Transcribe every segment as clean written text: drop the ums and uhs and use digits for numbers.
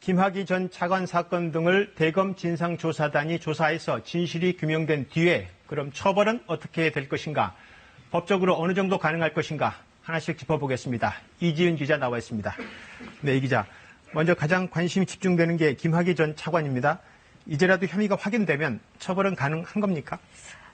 김학의 전 차관 사건 등을 대검 진상조사단이 조사해서 진실이 규명된 뒤에 그럼 처벌은 어떻게 될 것인가? 법적으로 어느 정도 가능할 것인가? 하나씩 짚어보겠습니다. 이지은 기자 나와 있습니다. 네, 이 기자. 먼저 가장 관심이 집중되는 게 김학의 전 차관입니다. 이제라도 혐의가 확인되면 처벌은 가능한 겁니까?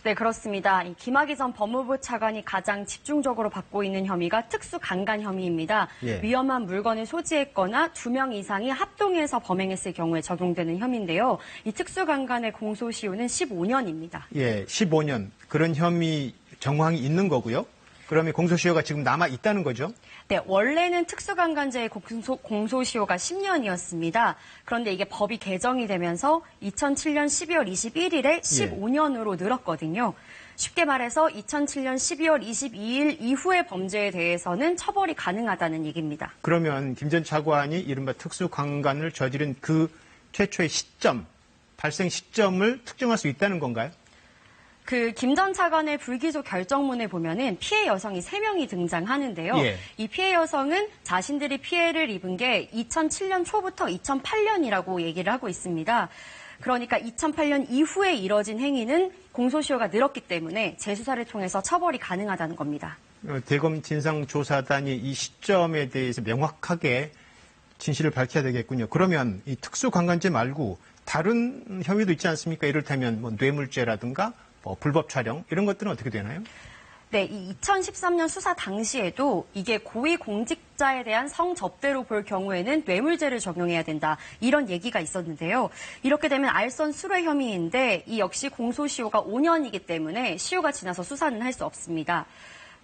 네, 그렇습니다. 이 김학의 전 법무부 차관이 가장 집중적으로 받고 있는 혐의가 특수강간 혐의입니다. 예. 위험한 물건을 소지했거나 2명 이상이 합동해서 범행했을 경우에 적용되는 혐의인데요. 이 특수강간의 공소시효는 15년입니다. 예, 15년. 그런 혐의 정황이 있는 거고요. 그러면 공소시효가 지금 남아 있다는 거죠? 네, 원래는 특수강간죄의 공소시효가 10년이었습니다. 그런데 이게 법이 개정이 되면서 2007년 12월 21일에 15년으로 늘었거든요. 쉽게 말해서 2007년 12월 22일 이후의 범죄에 대해서는 처벌이 가능하다는 얘기입니다. 그러면 김 전 차관이 이른바 특수강간을 저지른 그 최초의 시점, 발생 시점을 특정할 수 있다는 건가요? 김 전 차관의 불기소 결정문에 보면은 피해 여성이 3명이 등장하는데요. 예. 이 피해 여성은 자신들이 피해를 입은 게 2007년 초부터 2008년이라고 얘기를 하고 있습니다. 그러니까 2008년 이후에 이뤄진 행위는 공소시효가 늘었기 때문에 재수사를 통해서 처벌이 가능하다는 겁니다. 대검 진상조사단이 이 시점에 대해서 명확하게 진실을 밝혀야 되겠군요. 그러면 이 특수강간죄 말고 다른 혐의도 있지 않습니까? 이를테면 뭐 뇌물죄라든가 불법 촬영 이런 것들은 어떻게 되나요? 네, 이 2013년 수사 당시에도 이게 고위공직자에 대한 성접대로 볼 경우에는 뇌물죄를 적용해야 된다. 이런 얘기가 있었는데요. 이렇게 되면 알선 수뢰 혐의인데 이 역시 공소시효가 5년이기 때문에 시효가 지나서 수사는 할 수 없습니다.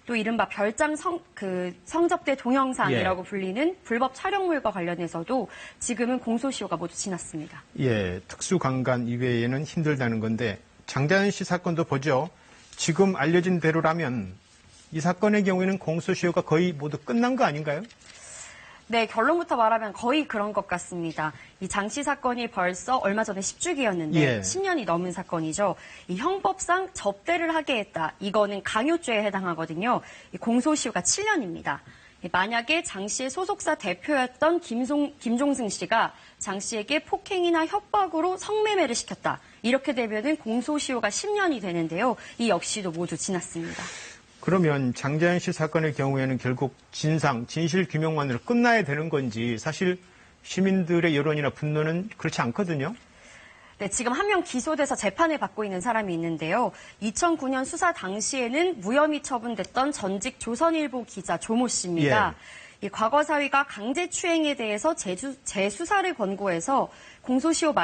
또 이른바 별장 성접대 동영상이라고 불리는 불법 촬영물과 관련해서도 지금은 공소시효가 모두 지났습니다. 예, 특수강간 이외에는 힘들다는 건데 장자연 씨 사건도 보죠. 지금 알려진 대로라면 이 사건의 경우에는 공소시효가 거의 모두 끝난 거 아닌가요? 네, 결론부터 말하면 거의 그런 것 같습니다. 이 장 씨 사건이 벌써 얼마 전에 10주기였는데 예. 10년이 넘은 사건이죠. 이 형법상 접대를 하게 했다. 이거는 강요죄에 해당하거든요. 이 공소시효가 7년입니다. 만약에 장 씨의 소속사 대표였던 김종승 씨가 장 씨에게 폭행이나 협박으로 성매매를 시켰다. 이렇게 되면은 공소시효가 10년이 되는데요. 이 역시도 모두 지났습니다. 그러면 장자연 씨 사건의 경우에는 결국 진실 규명만으로 끝나야 되는 건지 사실 시민들의 여론이나 분노는 그렇지 않거든요. 네, 지금 한 명 기소돼서 재판을 받고 있는 사람이 있는데요. 2009년 수사 당시에는 무혐의 처분됐던 전직 조선일보 기자 조모 씨입니다. 이 과거 사위가 강제추행에 대해서 재수사를 권고해서 공소시효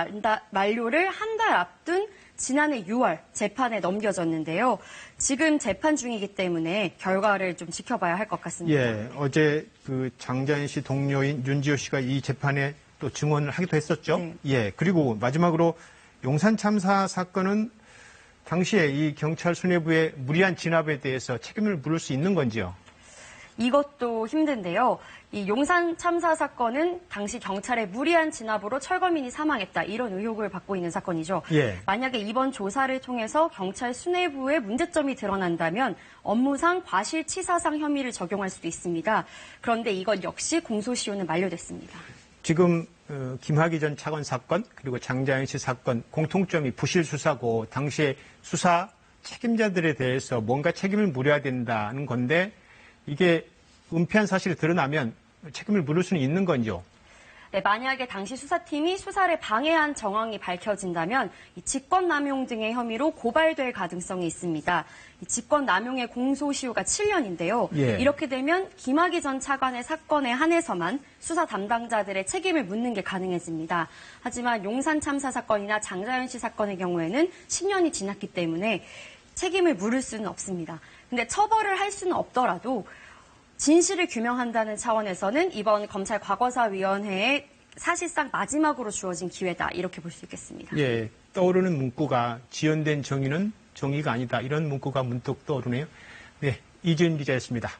만료를 한 달 앞둔 지난해 6월 재판에 넘겨졌는데요. 지금 재판 중이기 때문에 결과를 좀 지켜봐야 할 것 같습니다. 예, 어제 장자연 씨 동료인 윤지호 씨가 이 재판에 또 증언을 하기도 했었죠. 네. 예, 그리고 마지막으로 용산 참사 사건은 당시에 이 경찰 수뇌부의 무리한 진압에 대해서 책임을 물을 수 있는 건지요? 이것도 힘든데요. 이 용산 참사 사건은 당시 경찰의 무리한 진압으로 철거민이 사망했다. 이런 의혹을 받고 있는 사건이죠. 예. 만약에 이번 조사를 통해서 경찰 수뇌부의 문제점이 드러난다면 업무상 과실치사상 혐의를 적용할 수도 있습니다. 그런데 이건 역시 공소시효는 만료됐습니다. 지금 김학의 전 차관 사건 그리고 장자연 씨 사건 공통점이 부실 수사고 당시에 수사 책임자들에 대해서 뭔가 책임을 물어야 된다는 건데 이게 은폐한 사실이 드러나면 책임을 물을 수는 있는 건죠. 네, 만약에 당시 수사팀이 수사를 방해한 정황이 밝혀진다면 이 직권남용 등의 혐의로 고발될 가능성이 있습니다. 이 직권남용의 공소시효가 7년인데요. 예. 이렇게 되면 김학의 전 차관의 사건에 한해서만 수사 담당자들의 책임을 묻는 게 가능해집니다. 하지만 용산 참사 사건이나 장자연 씨 사건의 경우에는 10년이 지났기 때문에 책임을 물을 수는 없습니다. 근데 처벌을 할 수는 없더라도 진실을 규명한다는 차원에서는 이번 검찰 과거사위원회에 사실상 마지막으로 주어진 기회다. 이렇게 볼 수 있겠습니다. 예, 떠오르는 문구가 지연된 정의는 정의가 아니다. 이런 문구가 문득 떠오르네요. 네, 이지은 기자였습니다.